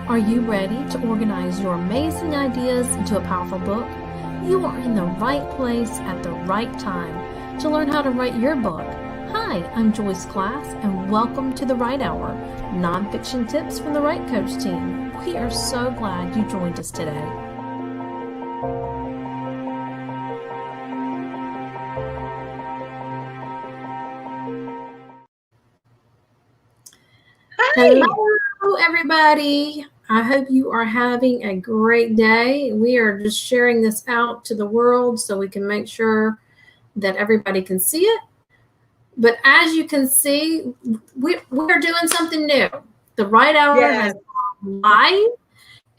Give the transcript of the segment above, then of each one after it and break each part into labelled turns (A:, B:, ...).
A: Are you ready to organize your amazing ideas into a powerful book? You are in the right place at the right time to learn how to write your book. Hi, I'm Joyce Class, and welcome to the Write Hour, nonfiction tips from the Write Coach team. We are so glad you joined us today. Hello, everybody. I hope you are having a great day. We are just sharing this out to the world so we can make sure that everybody can see it. But as you can see, we're doing something new. The Write Hour has gone live.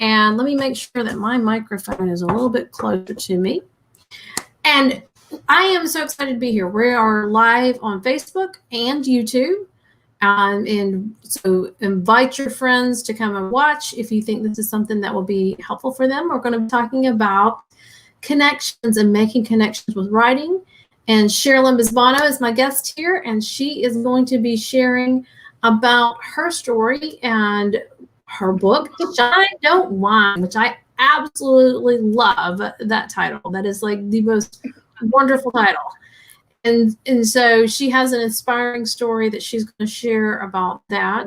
A: And let me make sure that my microphone is a little bit closer to me. And I am so excited to be here. We are live on Facebook and YouTube. And so invite your friends to come and watch if you think this is something that will be helpful for them. We're going to be talking about connections and making connections with writing. And Cherrilynn Bisbano is my guest here, and she is going to be sharing about her story and her book, Don't Whine, which I absolutely love that title. That is like the most wonderful title. And so she has an inspiring story that she's going to share about that.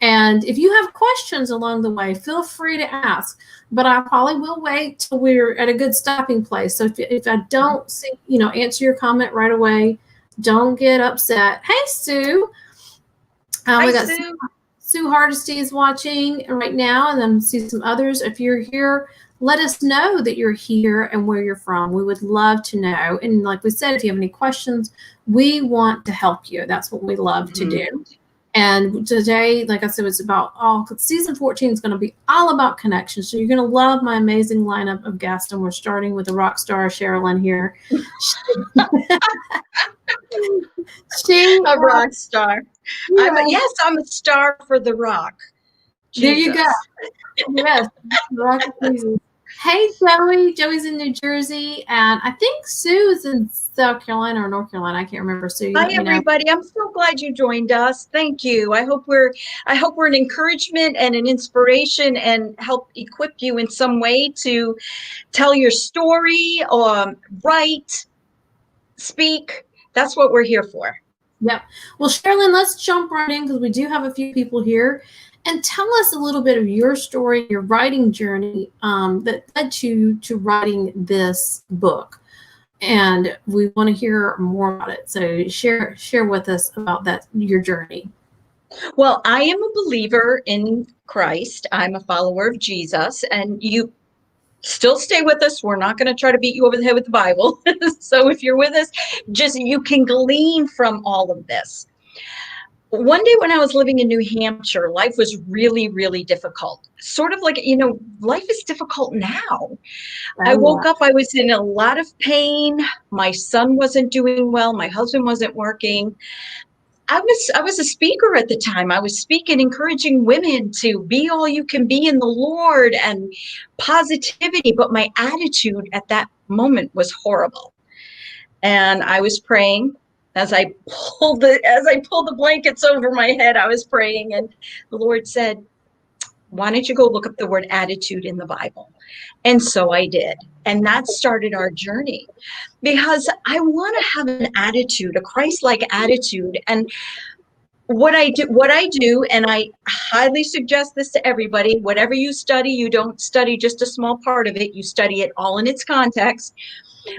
A: And if you have questions along the way, feel free to ask. But I probably will wait till we're at a good stopping place. So if I don't see, answer your comment right away, don't get upset. Hey, Sue.
B: Hi,
A: we got
B: Sue.
A: Sue Hardesty is watching right now, and then see some others. If you're here, let us know that you're here and where you're from. We would love to know. And like we said, if you have any questions, we want to help you. That's what we love to do. And today, like I said, it's about season 14 is going to be all about connections. So you're going to love my amazing lineup of guests. And we're starting with the rock star Cherrilynn here.
B: She's a rock star. Yeah. Yes, I'm a star for the rock.
A: Jesus. There you go. Yes, rock is Hey, Joey. Joey's in New Jersey, and I think Sue is in South Carolina or North Carolina. I can't remember. Sue,
B: hi, everybody. I'm so glad you joined us. Thank you. I hope we're an encouragement and an inspiration and help equip you in some way to tell your story, write, speak. That's what we're here for.
A: Yep. Well, Cherrilynn, let's jump right in because we do have a few people here. And tell us a little bit of your story, your writing journey that led you to writing this book. And we want to hear more about it. So share with us about your journey.
B: Well, I am a believer in Christ. I'm a follower of Jesus. And you still stay with us. We're not going to try to beat you over the head with the Bible. So if you're with us, you can glean from all of this. One day when I was living in New Hampshire, life was really, really difficult. Sort of like, life is difficult now. I woke up, I was in a lot of pain. My son wasn't doing well. My husband wasn't working. I was a speaker at the time. I was speaking, encouraging women to be all you can be in the Lord and positivity. But my attitude at that moment was horrible. And I was praying. As I pulled the blankets over my head, I was praying, and the Lord said, why don't you go look up the word attitude in the Bible? And so I did. And that started our journey, because I want to have an attitude, a Christ-like attitude. And what I do, and I highly suggest this to everybody, whatever you study, you don't study just a small part of it, you study it all in its context.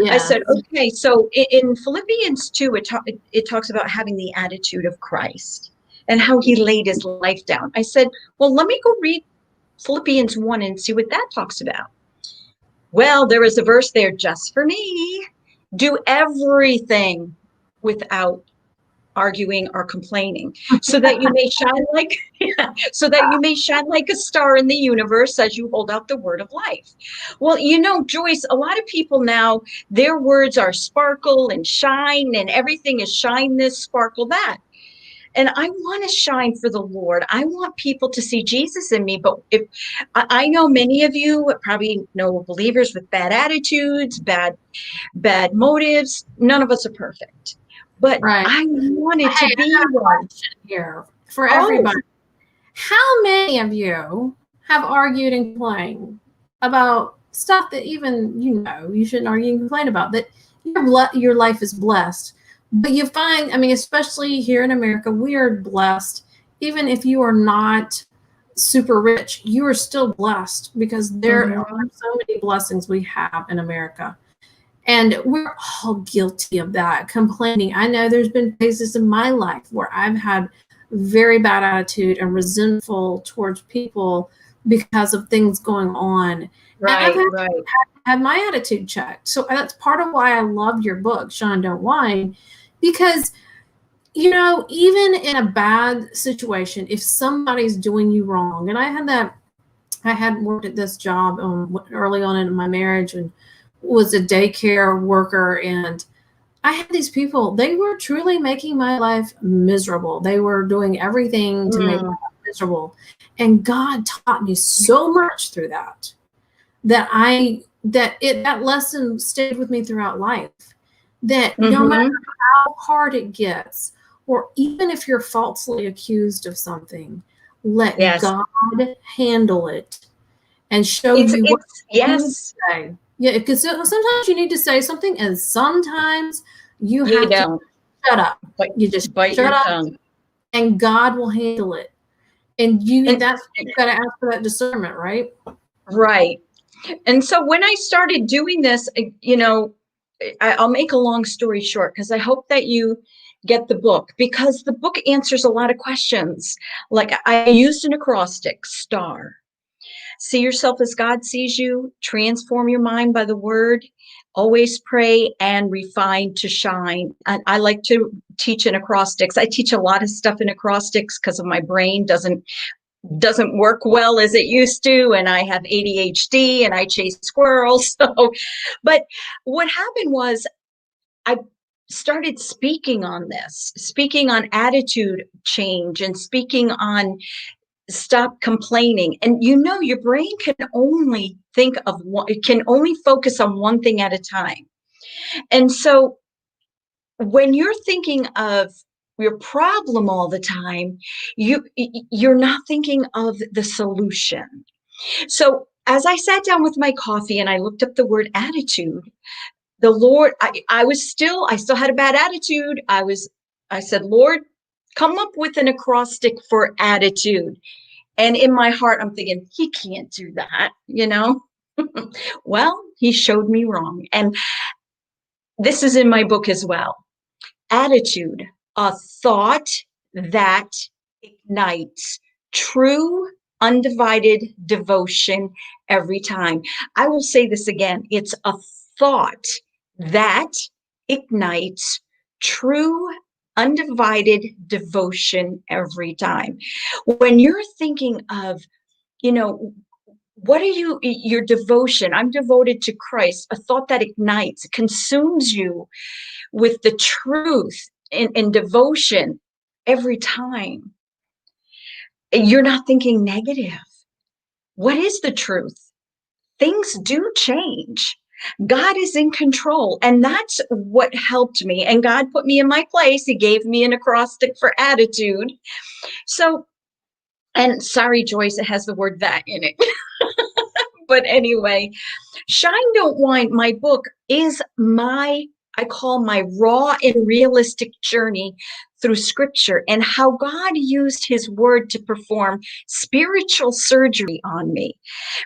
B: Yeah. I said, okay, so in Philippians 2, it talks about having the attitude of Christ and how he laid his life down. I said, well, let me go read Philippians 1 and see what that talks about. Well, there is a verse there just for me. Do everything without arguing or complaining, so that you may shine like a star in the universe as you hold out the word of life. Well, Joyce, a lot of people now, their words are sparkle and shine, and everything is shine this, sparkle that. And I want to shine for the Lord. I want people to see Jesus in me. But if I know many of you probably know believers with bad attitudes, bad motives. None of us are perfect. But I wanted to be one
A: here for everybody. How many of you have argued and complained about stuff that even you shouldn't argue and complain about, that your life is blessed. But you find, I mean, especially here in America, we are blessed. Even if you are not super rich, you are still blessed, because there are so many blessings we have in America. And we're all guilty of that, complaining. I know there's been phases in my life where I've had very bad attitude and resentful towards people because of things going on.
B: Right,
A: and I've
B: right.
A: had my attitude checked. So that's part of why I loved your book, Sean, Don't Whine, because even in a bad situation, if somebody's doing you wrong, and I had worked at this job early on in my marriage and was a daycare worker, and I had these people, they were truly making my life miserable. They were doing everything to make my life miserable. And God taught me so much through that, that lesson stayed with me throughout life. That no matter how hard it gets, or even if you're falsely accused of something, let God handle it and show you what you need to say. Yeah, because sometimes you need to say something, and sometimes you have to shut up. You just shut up, and God will handle it. And that's, you've got to ask for that discernment, right?
B: Right. And so when I started doing this, I'll make a long story short, because I hope that you get the book, because the book answers a lot of questions. Like, I used an acrostic, STAR. See yourself as God sees you, transform your mind by the word, always pray, and refine to shine. And I like to teach in acrostics. I teach a lot of stuff in acrostics because of my brain doesn't work well as it used to, and I have ADHD and I chase squirrels. But what happened was I started speaking on attitude change, and speaking on stop complaining. And your brain can only focus on one thing at a time. And so when you're thinking of your problem all the time, you're not thinking of the solution. So as I sat down with my coffee and I looked up the word attitude, the Lord, I still had a bad attitude. I said, Lord, come up with an acrostic for attitude. And in my heart, I'm thinking, he can't do that, Well, he showed me wrong. And this is in my book as well. Attitude, a thought that ignites true, undivided devotion every time. I will say this again. It's a thought that ignites true, undivided devotion every time. When you're thinking of, what are your devotion? I'm devoted to Christ, a thought that ignites, consumes you with the truth and devotion every time. You're not thinking negative. What is the truth? Things do change. God is in control. And that's what helped me. And God put me in my place. He gave me an acrostic for attitude. So, and sorry, Joyce, it has the word that in it. But anyway, Shine, Don't Whine, my book, is I call my raw and realistic journey through scripture, and how God used his word to perform spiritual surgery on me.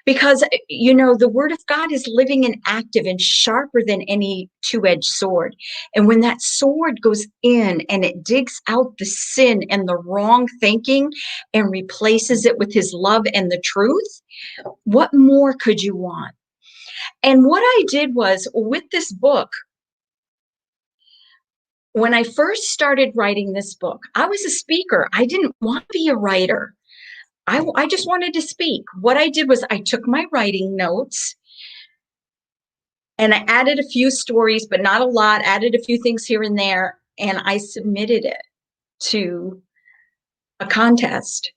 B: Because, the word of God is living and active and sharper than any two-edged sword. And when that sword goes in and it digs out the sin and the wrong thinking and replaces it with his love and the truth, what more could you want? And what I did was, with this book, when I first started writing this book, I was a speaker. I didn't want to be a writer. I just wanted to speak. What I did was I took my writing notes and I added a few stories, but not a lot, added a few things here and there, and I submitted it to a contest.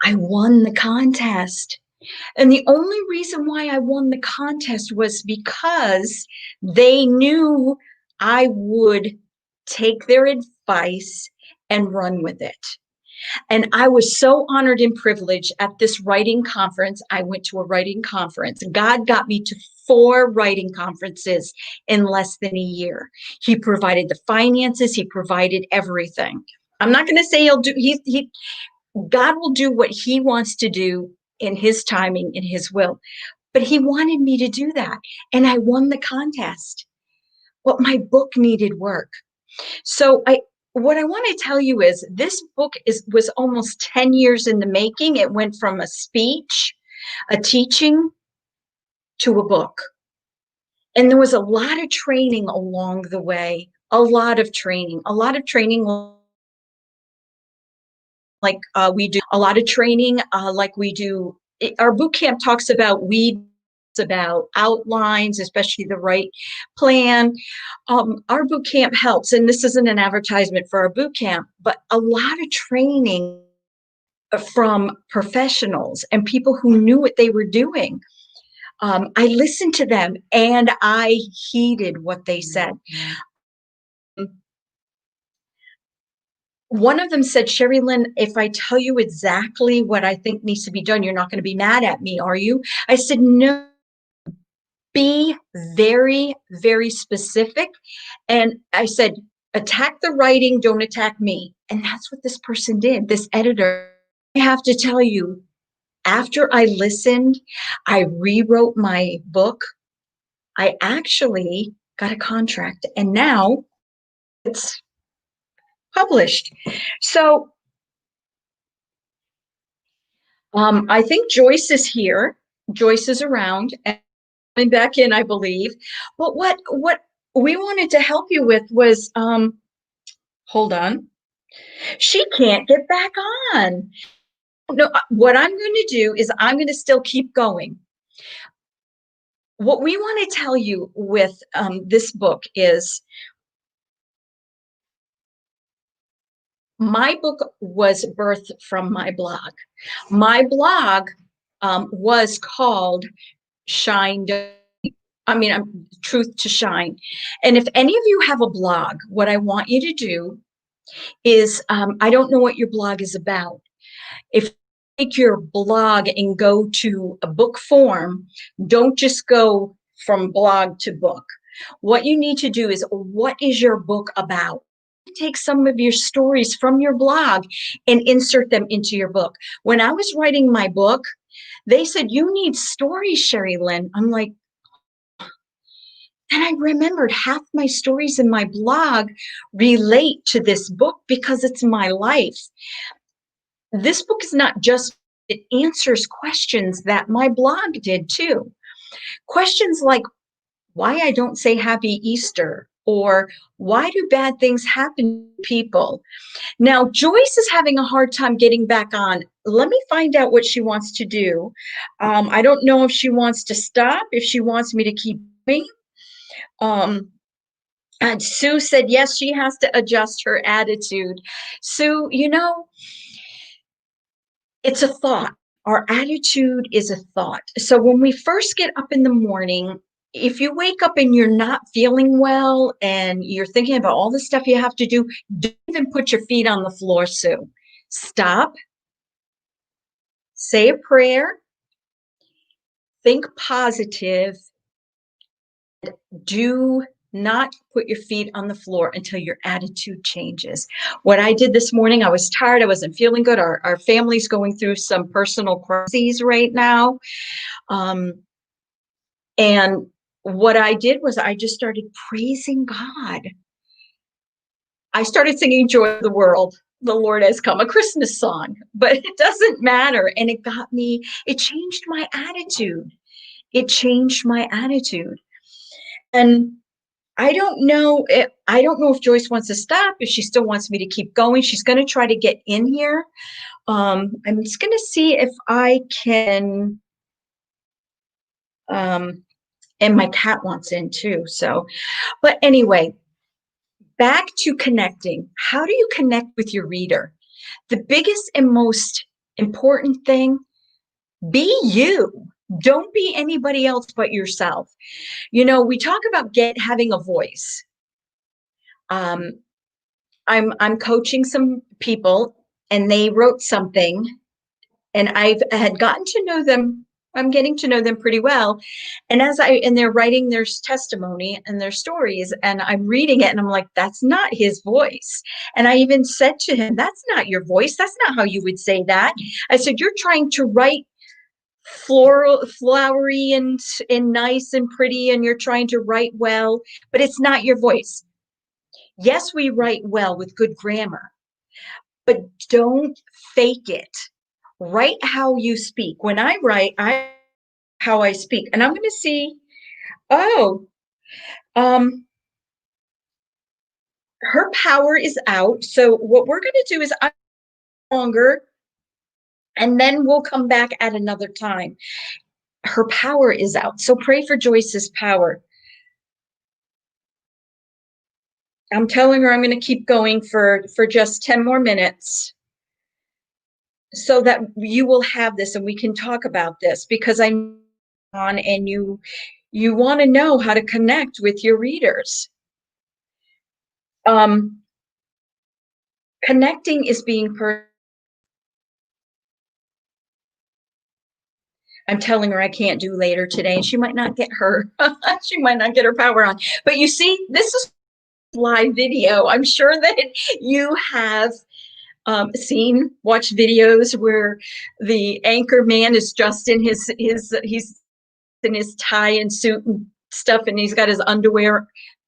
B: I won the contest. And the only reason why I won the contest was because they knew I would take their advice and run with it. And I was so honored and privileged at this writing conference. I went to a writing conference. God got me to 4 writing conferences in less than a year. He provided the finances, he provided everything. I'm not going to say God will do what he wants to do in his timing, in his will. But he wanted me to do that. And I won the contest. But my book needed work. So what I want to tell you is this book was almost 10 years in the making. It went from a speech, a teaching, to a book. And there was a lot of training along the way, a lot of training like we do a lot of training like we do. Our boot camp talks about about outlines, especially the right plan. Our boot camp helps, and this isn't an advertisement for our boot camp, but a lot of training from professionals and people who knew what they were doing. I listened to them and I heeded what they said. One of them said, Cherrilynn, if I tell you exactly what I think needs to be done, you're not going to be mad at me, are you? I said, no. Be very, very specific. And I said, attack the writing, don't attack me. And that's what this person did, this editor. I have to tell you, after I listened, I rewrote my book. I actually got a contract, and now it's published. So I think Joyce is here. Joyce is around. And back in, I believe. But what we wanted to help you with was, hold on. She can't get back on. No, what I'm going to do is I'm going to still keep going. What we want to tell you with this book is my book was birthed from my blog. My blog was called Shine. Truth to Shine. And if any of you have a blog, what I want you to do is, I don't know what your blog is about. If you take your blog and go to a book form, don't just go from blog to book. What you need to do is, what is your book about? Take some of your stories from your blog and insert them into your book. When I was writing my book, they said, you need stories, Cherrilynn. I'm like, and I remembered half my stories in my blog relate to this book because it's my life. This book is not just, it answers questions that my blog did too. Questions like why I don't say Happy Easter, or why do bad things happen to people? Now, Joyce is having a hard time getting back on. Let me find out what she wants to do. I don't know if she wants to stop, if she wants me to keep going. And Sue said, yes, she has to adjust her attitude. Sue, it's a thought. Our attitude is a thought. So when we first get up in the morning, if you wake up and you're not feeling well and you're thinking about all the stuff you have to do, don't even put your feet on the floor, Sue. Stop, say a prayer, think positive, do not put your feet on the floor until your attitude changes. What I did this morning, I was tired. I wasn't feeling good. Our family's going through some personal crises right now. And what I did was I just started praising God. I started singing Joy of the World, the Lord Has Come, a Christmas song, but it doesn't matter. And it changed my attitude. It changed my attitude. And I don't know if Joyce wants to stop, if she still wants me to keep going. She's going to try to get in here. I'm just going to see if I can, and my cat wants in too. So, but anyway, back to connecting. How do you connect with your reader? The biggest and most important thing, be you. Don't be anybody else but yourself. We talk about having a voice. I'm coaching some people, and they wrote something, and I had gotten to know them. I'm getting to know them pretty well. And they're writing their testimony and their stories, and I'm reading it, and I'm like, that's not his voice. And I even said to him, that's not your voice. That's not how you would say that. I said, you're trying to write floral, flowery, and nice and pretty, and you're trying to write well, but it's not your voice. Yes, we write well with good grammar, but don't fake it. Write how you speak. When I write, how I speak. And I'm going to see, oh, her power is out. So what we're going to do is longer, and then we'll come back at another time. Her power is out. So pray for Joyce's power. I'm telling her I'm going to keep going for just 10 more minutes so that you will have this and we can talk about this, because I'm on, and you want to know how to connect with your readers. Connecting is being I'm telling her I can't do later today, and she might not get her she might not get her power on. But you see, this is live video. I'm sure that you have watched videos where the anchor man is just in he's in his tie and suit and stuff, and he's got his underwear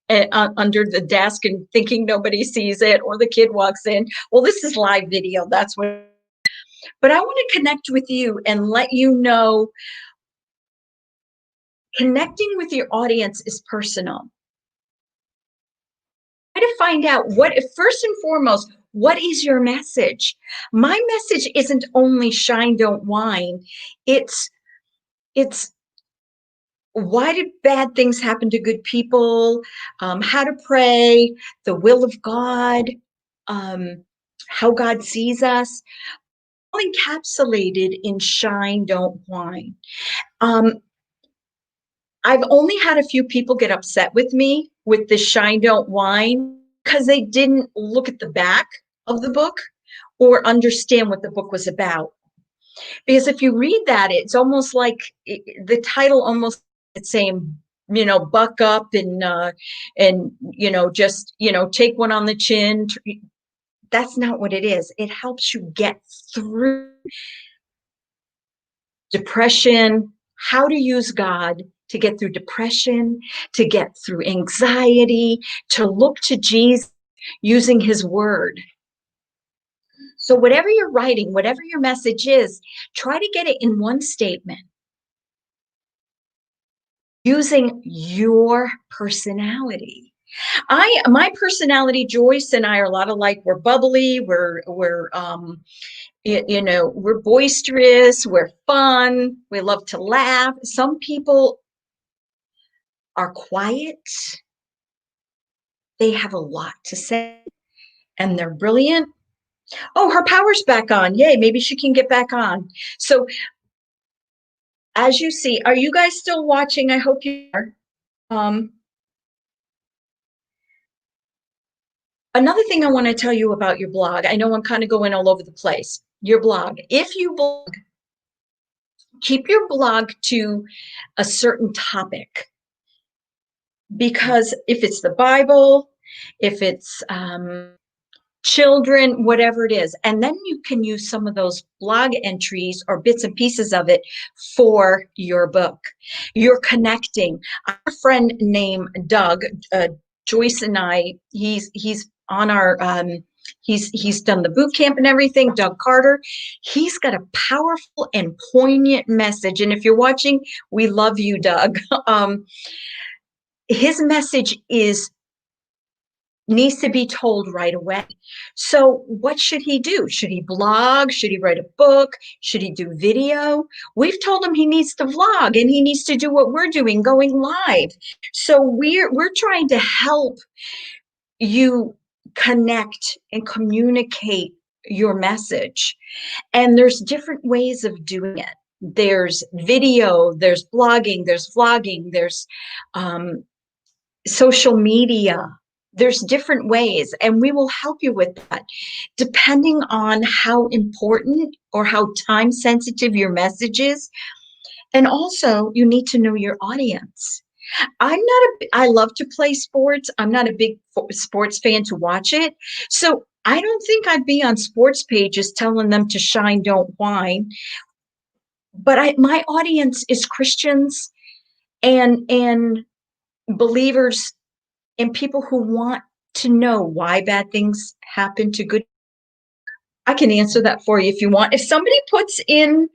B: under the desk and thinking nobody sees it, or the kid walks in. Well, this is live video. That's what. But I want to connect with you and let you know, connecting with your audience is personal. Try to find out first and foremost, what is your message? My message isn't only shine, don't whine. It's why did bad things happen to good people? How to pray, the will of God, how God sees us, all encapsulated in shine, don't whine. I've only had a few people get upset with me with the shine, don't whine, because they didn't look at the back of the book or understand what the book was about. Because if you read that, it's almost like the title almost it's saying, buck up and just, take one on the chin. That's not what it is. It helps you get through depression, how to use God to get through depression, to get through anxiety, to look to Jesus using his word. So whatever you're writing, whatever your message is, try to get it in one statement using your personality. My personality, Joyce and I are a lot alike. We're bubbly, we're boisterous, we're fun, we love to laugh. Some people are quiet. They have a lot to say, and they're brilliant. Oh, her power's back on. Yay, maybe she can get back on. So as you see, are you guys still watching? I hope you are. Another thing I want to tell you about your blog. I know I'm kind of going all over the place. Your blog. If you blog, keep your blog to a certain topic. Because if it's the Bible, if it's children, whatever it is, and then you can use some of those blog entries or bits and pieces of it for your book. You're connecting. I have a friend named Doug, Joyce and I, he's on our, he's done the boot camp and everything, Doug Carter. He's got a powerful and poignant message. And if you're watching, we love you, Doug. His message needs to be told right away. So what should he do? Should he blog? Should he write a book? Should he do video? We've told him he needs to vlog, and he needs to do what we're doing, going live. So we're trying to help you connect and communicate your message. And there's different ways of doing it. There's video, there's blogging, there's vlogging, there's social media. There's different ways, and we will help you with that, depending on how important or how time sensitive your message is. And also, you need to know your audience. I love to play sports. I'm not a big sports fan to watch it. So I don't think I'd be on sports pages telling them to shine, don't whine. But my audience is Christians and believers and people who want to know why bad things happen to good. I can answer that for you if you want. If somebody puts in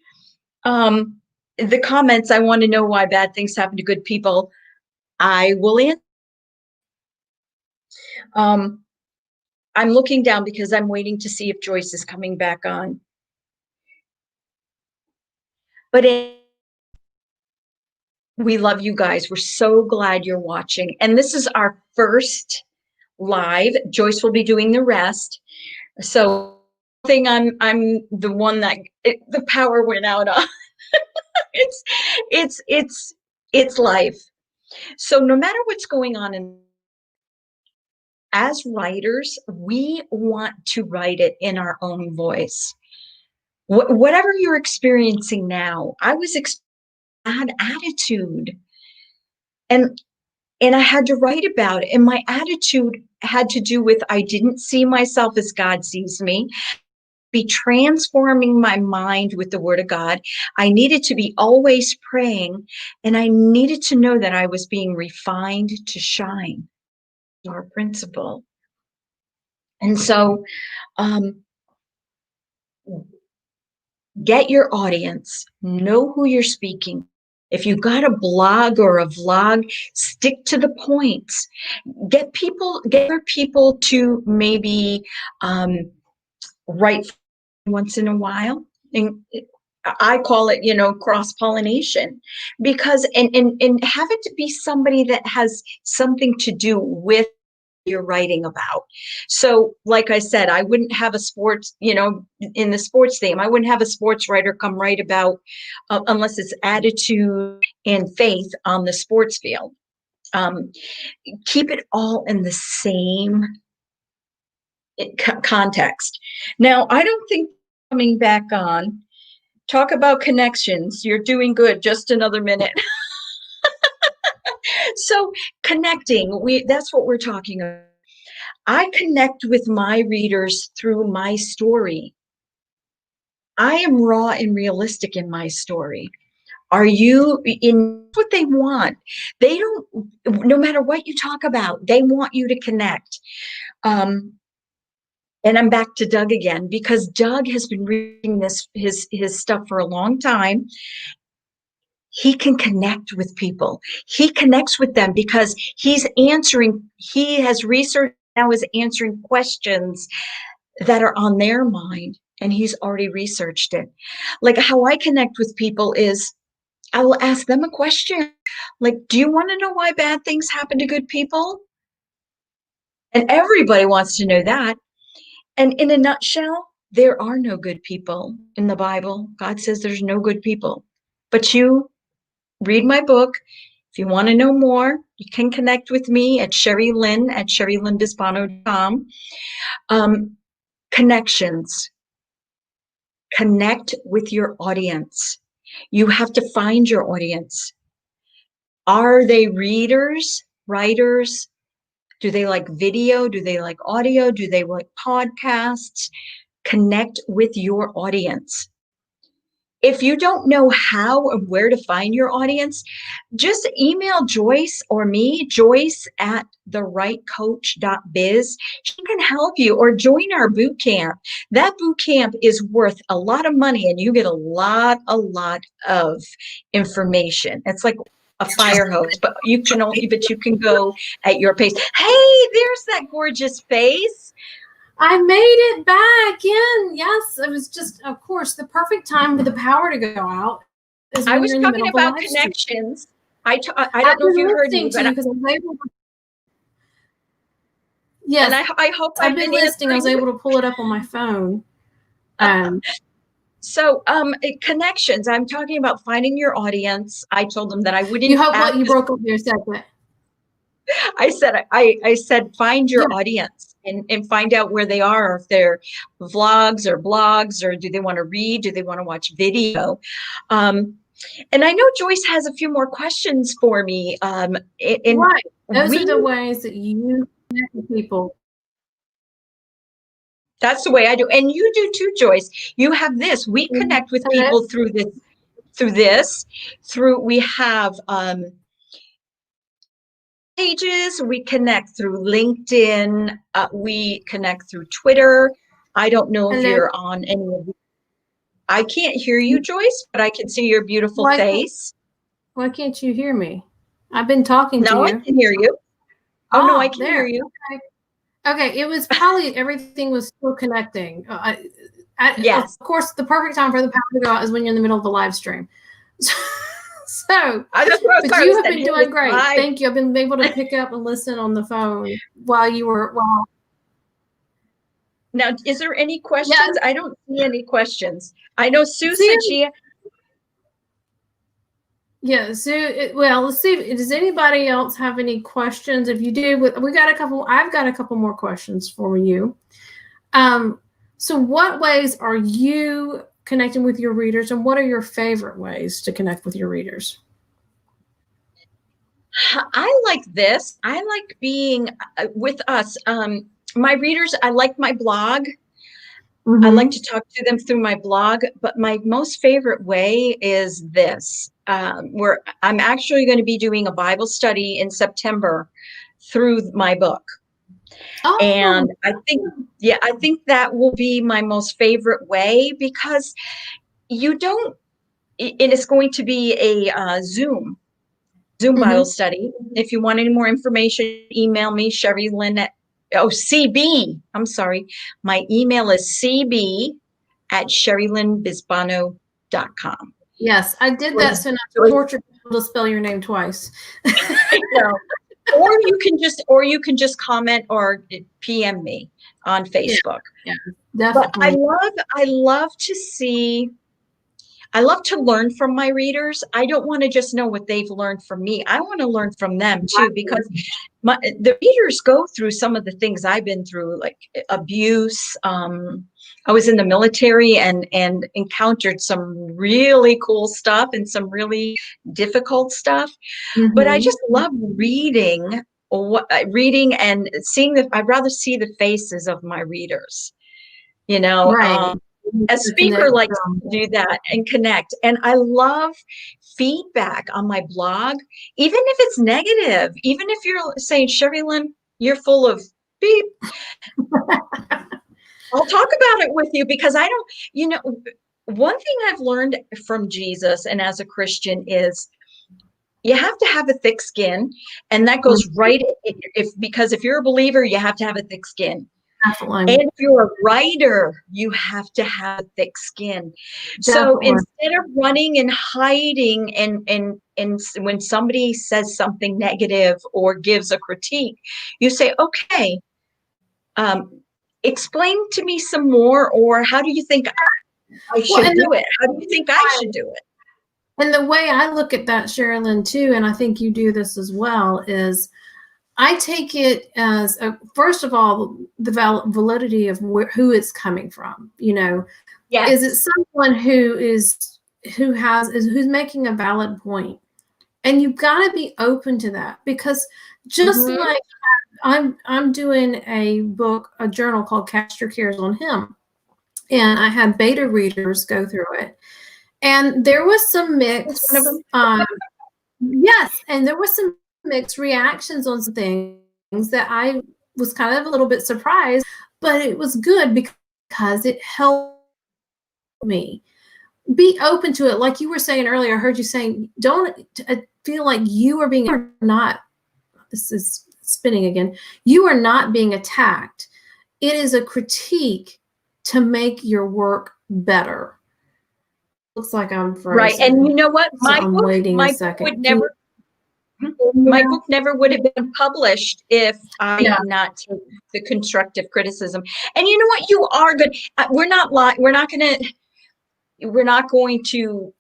B: the comments, I want to know why bad things happen to good people, I will answer. I'm looking down because I'm waiting to see if Joyce is coming back on. But we love you guys. We're so glad you're watching. And this is our first live. Joyce will be doing the rest. So I'm the one that the power went out on. It's life. So no matter what's going on as writers, we want to write it in our own voice. Whatever you're experiencing now, I was bad attitude, and I had to write about it. And my attitude had to do with I didn't see myself as God sees me. Be transforming my mind with the Word of God. I needed to be always praying, and I needed to know that I was being refined to shine. Our principle. And so get your audience, know who you're speaking. If you've got a blog or a vlog, stick to the points. Get other people to maybe write once in a while. And I call it, cross-pollination, because and have it to be somebody that has something to do with you're writing about. So like I said, I wouldn't have a sports, in the sports theme, I wouldn't have a sports writer come write about unless it's attitude and faith on the sports field. Keep it all in the same context. Now, I don't think coming back on, talk about connections. You're doing good. Just another minute. So connecting, that's what we're talking about. I connect with my readers through my story. I am raw and realistic in my story. Are you in what they want? They don't, no matter what you talk about, they want you to connect. And I'm back to Doug again, because Doug has been reading his stuff for a long time. He can connect with people. He connects with them because he has researched, now is answering questions that are on their mind, and he's already researched it. Like how I connect with people is I will ask them a question. Like, do you want to know why bad things happen to good people? And everybody wants to know that. And in a nutshell, there are no good people in the Bible. God says there's no good people. But you read my book. If you want to know more, you can connect with me at Cherrilynn at CherrilynBisbano.com. Connections. Connect with your audience. You have to find your audience. Are they readers, writers? Do they like video? Do they like audio? Do they like podcasts? Connect with your audience. If you don't know how or where to find your audience, just email Joyce or me, Joyce at therightcoach.biz. She can help you, or join our boot camp. That boot camp is worth a lot of money, and you get a lot of information. It's like a fire hose, but you can go at your pace. Hey, there's that gorgeous face.
A: I made it back in. Yes, it was just, of course, the perfect time for the power to go out.
B: I was talking about connections. I don't know if you heard me, but I was able to.
A: Yes,
B: and I hope
A: I've been listening. I was able to pull it up on my phone.
B: So connections. I'm talking about finding your audience. I told them that I wouldn't.
A: You hope what you broke up your segment.
B: I said, find your
A: Yeah.
B: audience and find out where they are, if they're vlogs or blogs, or do they want to read? Do they want to watch video? And I know Joyce has a few more questions for me.
A: Right. Those
B: we,
A: are the ways that you connect with people.
B: that's the way I do. And you do too, Joyce. You have this. We connect with people through we have pages, we connect through LinkedIn, we connect through Twitter. I don't know if
A: Hello.
B: you're on any of them. I can't hear you, Joyce, but I can see your beautiful face.
A: Why can't you hear me? I've been talking to
B: Now
A: you.
B: I can hear you. Oh, no, I can hear you.
A: Okay, it was probably everything was still connecting.
B: Yes.
A: Of course, the perfect time for the power to go out is when you're in the middle of the live stream. So, but you have been doing great. Thank you. I've been able to pick up and listen on the phone while you were.
B: Now, is there any questions? Yeah. I don't see any questions. I know Sue said she.
A: Yeah, Sue. Well, let's see. Does anybody else have any questions? If you do, we got a couple. I've got a couple more questions for you. So, what ways are you connecting with your readers, and what are your favorite ways to connect with your readers?
B: I like this. I like being with us. My readers, I like my blog. Mm-hmm. I like to talk to them through my blog, but my most favorite way is this, where I'm actually going to be doing a Bible study in September through my book. Oh. And I think that will be my most favorite way, because and it's going to be a Zoom mm-hmm. Bible study. If you want any more information, email me, Cherrilynn CB. I'm sorry. My email is cb@CherrilynBisbano.com.
A: Yes, I did that so not to torture people to spell your name twice.
B: No. Or you can just comment or PM me on Facebook.
A: Yeah, definitely.
B: But I love to learn from my readers. I don't want to just know what they've learned from me. I want to learn from them too, because the readers go through some of the things I've been through, like abuse. I was in the military and encountered some really cool stuff and some really difficult stuff. Mm-hmm. But I just love reading and seeing I'd rather see the faces of my readers, right. A speaker likes to do that and connect. And I love feedback on my blog, even if it's negative, even if you're saying, Cherrilynn, you're full of beep. I'll talk about it with you, because I don't, one thing I've learned from Jesus and as a Christian is you have to have a thick skin. And that goes right, because if you're a believer, you have to have a thick skin. Absolutely. And if you're a writer, you have to have thick skin. Definitely. So instead of running and hiding and when somebody says something negative or gives a critique, you say, okay, explain to me some more, or how do you think I should do it? How do you think I should do it?
A: And the way I look at that, Cherrilynn, too, and I think you do this as well, is I take it as, first of all, the validity of who it's coming from. Yes. Is it someone who's making a valid point? And you've got to be open to that, because just mm-hmm. like I'm doing a journal called Cast Your Cares on Him, and I had beta readers go through it, and there was some mixed. Yes, and there was some mixed reactions on some things that I was kind of a little bit surprised, but it was good because it helped me be open to it. Like you were saying earlier, I heard you saying, don't feel like you are being, not, this is spinning again, you are not being attacked. It is a critique to make your work better. Looks like I'm frozen.
B: Right, and you know what?
A: My book
B: would have been published if I did not take the constructive criticism. And you know what? You are good. We're not going to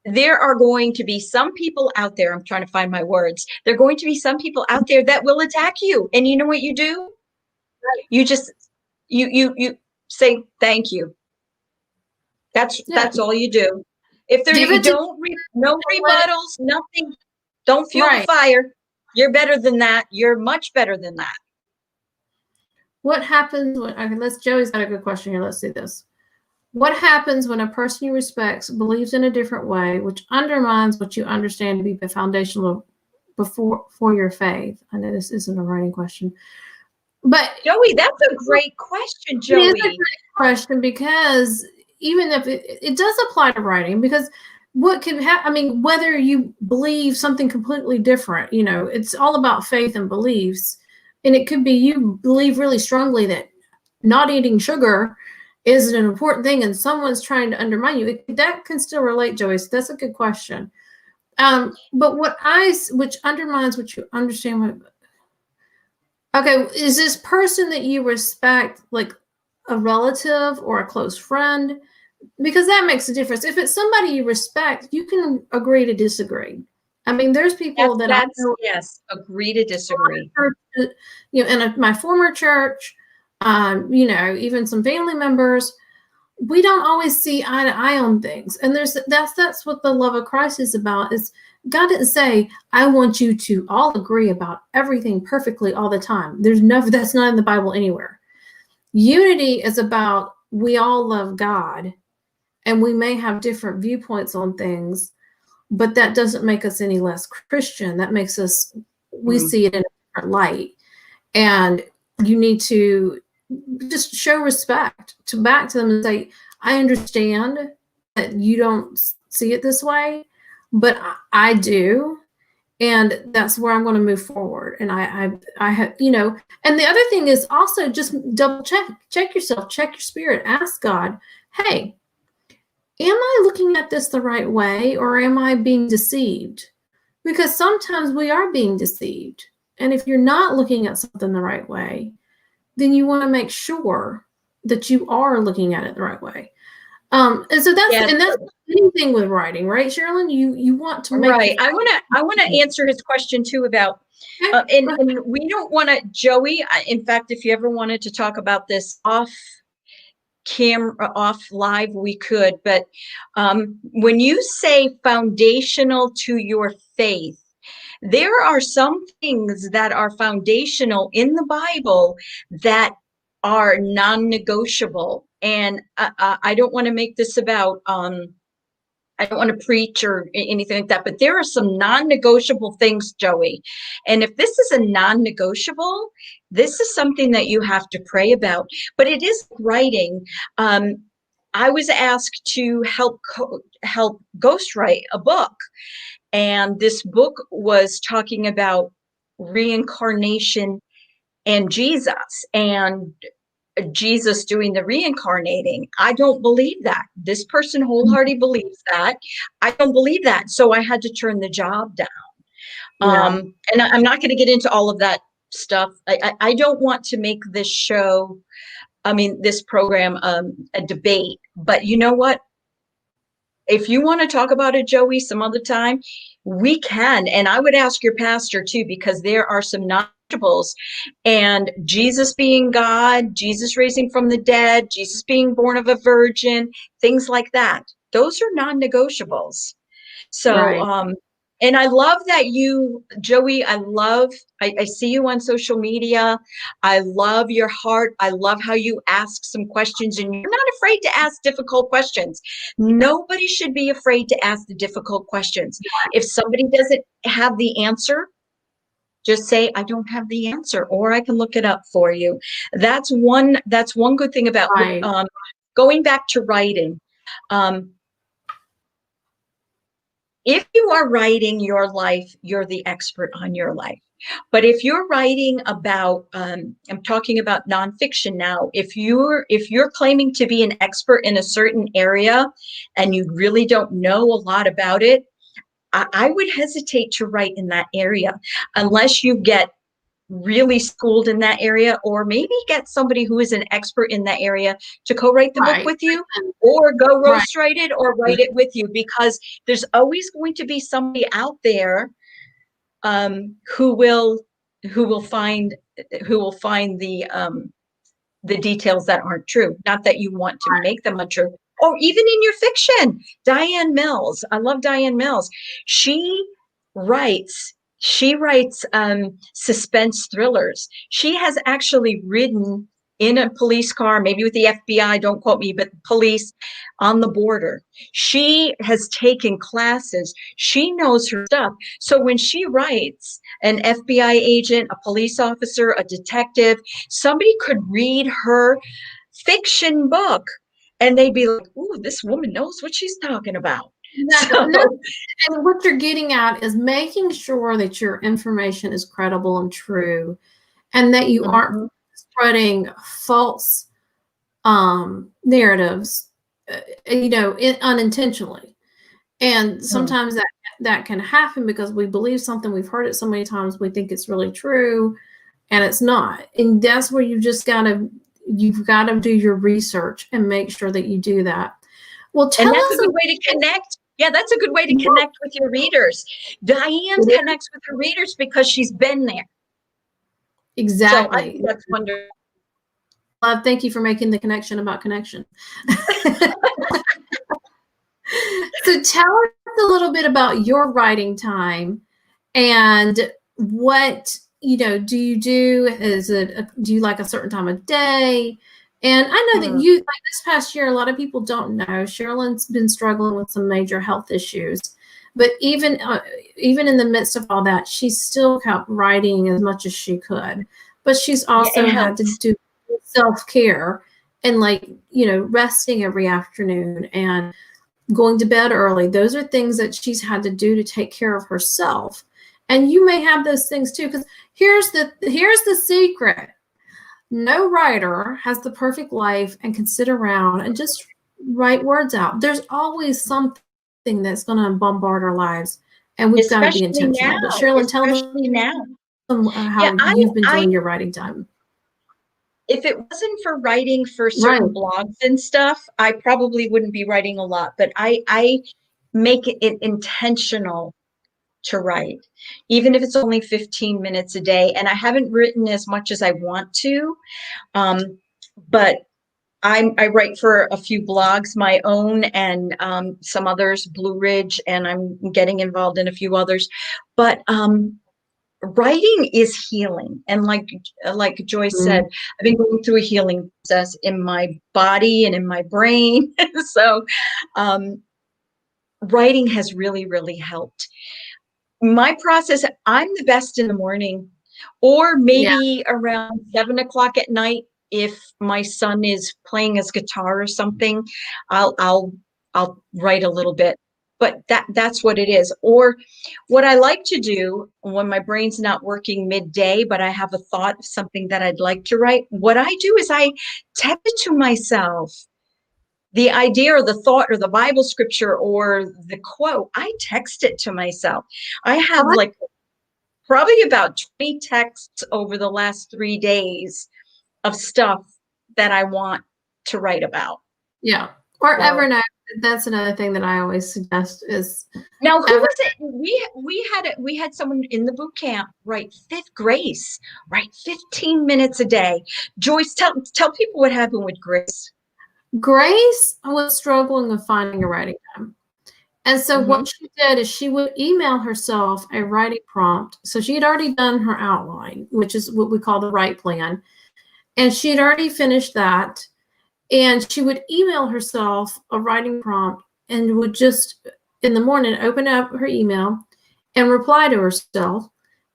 B: there are going to be some people out there, I'm trying to find my words. There are going to be some people out there that will attack you. And you know what you do? You just, you say, thank you. That's all you do. If there, you don't, no rebuttals, nothing, don't fuel the fire. You're better than that. You're much better than that.
A: What happens when, okay, Joey's got a good question here. Let's do this. What happens when a person you respect believes in a different way, which undermines what you understand to be the foundational for your faith? I know this isn't a writing question, but
B: Joey, that's a great question, Joey.
A: It is a great question, because even if it does apply to writing, because what can happen, I mean, whether you believe something completely different, you know, it's all about faith and beliefs. And it could be you believe really strongly that not eating sugar is an important thing, and someone's trying to undermine you. That can still relate, Joey. So that's a good question. But which undermines what you understand. Okay, is this person that you respect like a relative or a close friend? Because that makes a difference. If it's somebody you respect, you can agree to disagree. I mean, there's people
B: yes, agree to disagree.
A: You know, in my former church, you know, even some family members, we don't always see eye to eye on things. And that's what the love of Christ is about. Is God didn't say, I want you to all agree about everything perfectly all the time. That's not in the Bible anywhere. Unity is about, we all love God, and we may have different viewpoints on things, but that doesn't make us any less Christian. That makes us, we see it in a different light. And you need to just show respect back to them and say, I understand that you don't see it this way, but I do. And that's where I'm going to move forward. And I have, you know, and the other thing is also just double check yourself, check your spirit, ask God, hey, am I looking at this the right way, or am I being deceived? Because sometimes we are being deceived. And if you're not looking at something the right way, then you want to make sure that you are looking at it the right way. And so that's the same thing with writing, right, Cherrilynn? You want to make
B: right. I want to answer his question too about and we don't want to, Joey. In fact, if you ever wanted to talk about this off camera, off live, we could. But when you say foundational to your faith, there are some things that are foundational in the Bible that are non-negotiable. And I don't want to make this about, I don't want to preach or anything like that, but there are some non-negotiable things, Joey. And if this is a non-negotiable, this is something that you have to pray about. But it is writing. I was asked to help ghostwrite a book. And this book was talking about reincarnation and Jesus, and Jesus doing the reincarnating. I don't believe that. This person wholeheartedly believes that. I don't believe that. So I had to turn the job down. And I'm not going to get into all of that stuff. I don't want to make this show, this program, a debate. But you know what? If you want to talk about it, Joey, some other time, we can. And I would ask your pastor too, because there are some non-negotiables. And Jesus being God, Jesus raising from the dead, Jesus being born of a virgin, things like that. Those are non-negotiables. So, and I love that you, Joey, I see you on social media. I love your heart. I love how you ask some questions, and you're not afraid to ask difficult questions. Nobody should be afraid to ask the difficult questions. If somebody doesn't have the answer, just say, I don't have the answer, or I can look it up for you. That's one good thing about going back to writing. If you are writing your life, you're the expert on your life. But if you're writing about, I'm talking about nonfiction now, if you're claiming to be an expert in a certain area and you really don't know a lot about it, I would hesitate to write in that area unless you get really schooled in that area, or maybe get somebody who is an expert in that area to co-write the book with you, or go roast write it or write it with you, because there's always going to be somebody out there who will find the details that aren't true. Not that you want to make them untrue. Or even in your fiction, Diane Mills. I love Diane Mills. She writes suspense thrillers. She has actually ridden in a police car, maybe with the FBI, don't quote me, but police on the border. She has taken classes. She knows her stuff. So when she writes, an FBI agent, a police officer, a detective, somebody could read her fiction book and they'd be like, ooh, this woman knows what she's talking about.
A: And what you're getting at is making sure that your information is credible and true, and that you aren't spreading false narratives, unintentionally. And sometimes that can happen because we believe something, we've heard it so many times, we think it's really true, and it's not. And that's where you've got to do your research and make sure that you do that. Well,
B: and that's a good way to connect. Yeah, that's a good way to connect with your readers. Diane connects with her readers because she's been there.
A: Exactly.
B: So I think that's wonderful.
A: Thank you for making the connection about connection. So tell us a little bit about your writing time and what, do you do? Do you like a certain time of day? And I know that you, like this past year, a lot of people don't know, Cherrilyn's been struggling with some major health issues. But even in the midst of all that, she still kept writing as much as she could. But she's also had to do self-care and resting every afternoon and going to bed early. Those are things that she's had to do to take care of herself. And you may have those things too, because here's the secret. No writer has the perfect life and can sit around and just write words out. There's always something that's going to bombard our lives, and we've got to be intentional. But Cherrilynn, tell them how you've been doing your writing time.
B: If it wasn't for writing for certain blogs and stuff, I probably wouldn't be writing a lot. But I make it intentional to write, even if it's only 15 minutes a day. And I haven't written as much as I want to, but I write for a few blogs, my own and some others, Blue Ridge, and I'm getting involved in a few others. But writing is healing. And like Joyce said, I've been going through a healing process in my body and in my brain. So writing has really, really helped. My process, I'm the best in the morning, or maybe around 7 o'clock at night. If my son is playing his guitar or something, I'll write a little bit. But that's what it is. Or what I like to do when my brain's not working midday, but I have a thought of something that I'd like to write, what I do is I text it to myself. The idea or the thought or the Bible scripture or the quote, I text it to myself. I have probably about 20 texts over the last 3 days of stuff that I want to write about.
A: Yeah. Or Evernote. That's another thing that I always suggest is.
B: Now, who was it? We had someone in the boot camp write Grace, write 15 minutes a day. Joyce, tell people what happened with Grace.
A: Grace was struggling with finding a writing time. And so what she did is she would email herself a writing prompt. So she had already done her outline, which is what we call the write plan. And she had already finished that. And she would email herself a writing prompt and would just, in the morning, open up her email and reply to herself.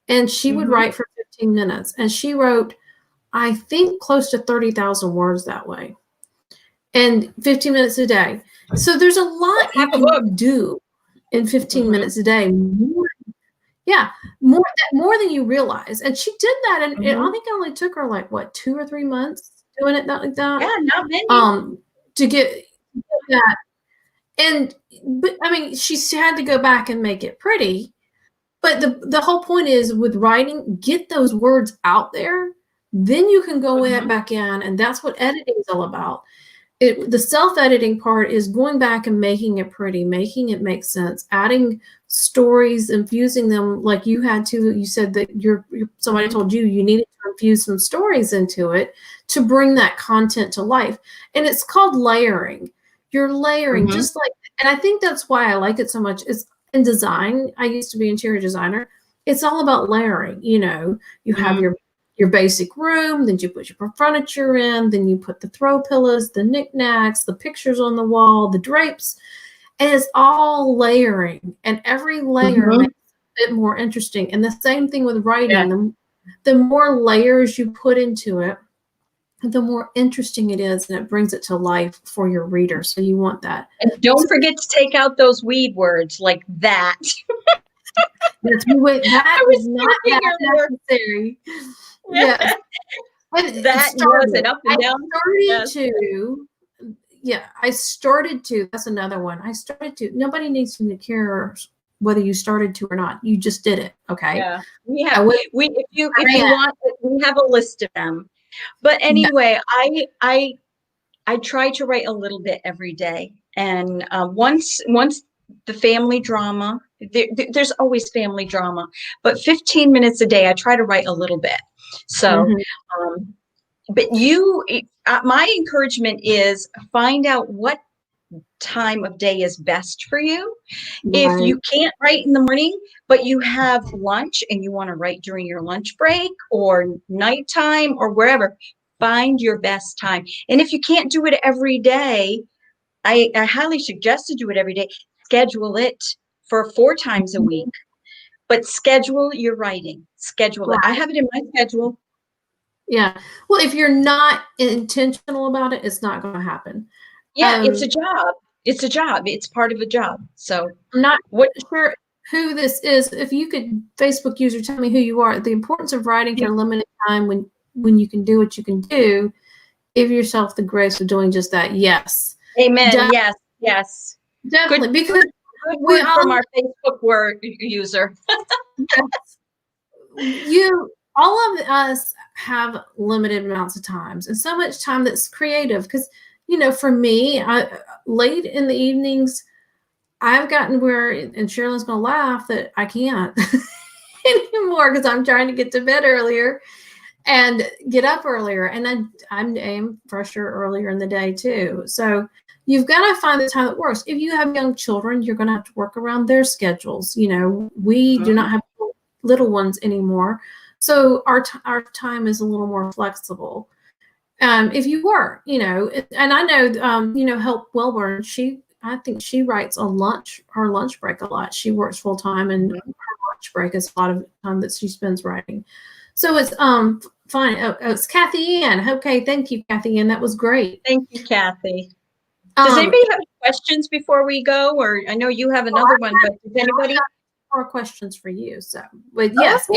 A: And she would write for 15 minutes. And she wrote, I think, close to 30,000 words that way. And 15 minutes a day. So there's a lot you can do in 15 minutes a day. More than you realize. And she did that, and I think it only took her 2 or 3 months doing it like that.
B: Yeah, not many.
A: To get that. But I mean, she had to go back and make it pretty. But the whole point is with writing, get those words out there, then you can go back in, and that's what editing is all about. The self-editing part is going back and making it pretty, making it make sense, adding stories, infusing them like you had to. You said that somebody told you needed to infuse some stories into it to bring that content to life. And it's called layering. You're layering just like, and I think that's why I like it so much. Is in design. I used to be an interior designer. It's all about layering. You know, you have your basic room, then you put your furniture in, then you put the throw pillows, the knickknacks, the pictures on the wall, the drapes, and it's all layering. And every layer makes it a bit more interesting. And the same thing with writing.
B: Yeah.
A: The more layers you put into it, the more interesting it is, and it brings it to life for your reader. So you want that.
B: And don't forget to take out those weed words like that.
A: That was not that necessary. Yes.
B: That was an up and down.
A: I started to, that's another one. Nobody needs to care whether you started to or not. You just did it. Okay.
B: Yeah. If you want, we have a list of them. But anyway, I try to write a little bit every day. And once the family drama, there's always family drama, but 15 minutes a day, I try to write a little bit. So, but my encouragement is find out what time of day is best for you. If you can't write in the morning, but you have lunch and you want to write during your lunch break or nighttime or wherever, find your best time. And if you can't do it every day, I highly suggest to do it every day. Schedule it for 4 times a week, but schedule your writing. Schedule it. I have it in my schedule.
A: Yeah. Well, if you're not intentional about it, it's not going to happen.
B: Yeah, it's a job. It's a job. It's part of a job. So
A: I'm not sure who this is. If you could, Facebook user, tell me who you are. The importance of writing for a limited time when you can do what you can do. Give yourself the grace of doing just that. Yes.
B: Amen. Yes.
A: Definitely.
B: Good,
A: because
B: good word from our Facebook word user.
A: All of us have limited amounts of times, and so much time that's creative. Because, for me, late in the evenings, I've gotten where, and Cherrilyn's going to laugh, that I can't anymore because I'm trying to get to bed earlier and get up earlier. And I am fresher earlier in the day too. So you've got to find the time that works. If you have young children, you're going to have to work around their schedules. We do not have little ones anymore. So our time is a little more flexible. If you were, and I know, Help Wellborn, I think she writes on her lunch break a lot. She works full time, and her lunch break is a lot of time that she spends writing. So it's fine. Oh, it's Kathy Ann. Okay, thank you, Kathy Ann. That was great.
B: Thank you, Kathy. Does anybody have any questions before we go? Or I know you have another one, but does anybody?
A: More questions for you. So, but yes,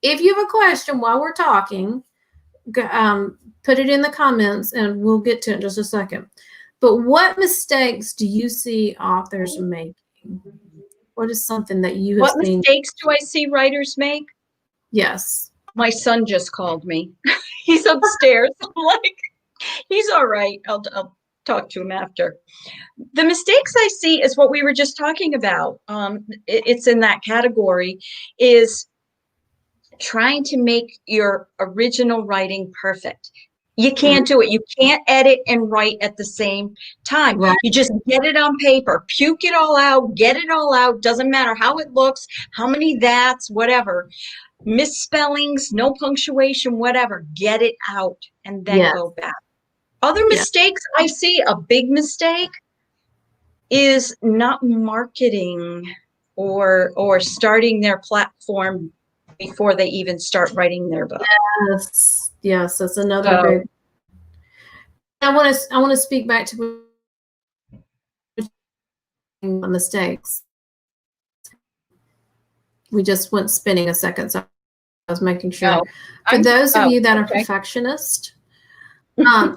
A: if you have a question while we're talking, put it in the comments, and we'll get to it in just a second. But what mistakes do you see authors making? What is something that you have seen?
B: What mistakes do I see writers make?
A: Yes.
B: My son just called me. He's upstairs. I'm like, he's all right. I'll talk to him after. The mistakes I see is what we were just talking about. It's in that category, is trying to make your original writing perfect. You can't do it. You can't edit and write at the same time. Right. You just get it on paper, puke it all out, get it all out. Doesn't matter how it looks, how many that's, whatever. Misspellings, no punctuation, whatever. Get it out and then go back. Other mistakes I see, a big mistake is not marketing or starting their platform before they even start writing their book.
A: Yes, that's another big. I want to speak back to mistakes. We just went spinning a second, so I was making sure. For those of you that are perfectionists, I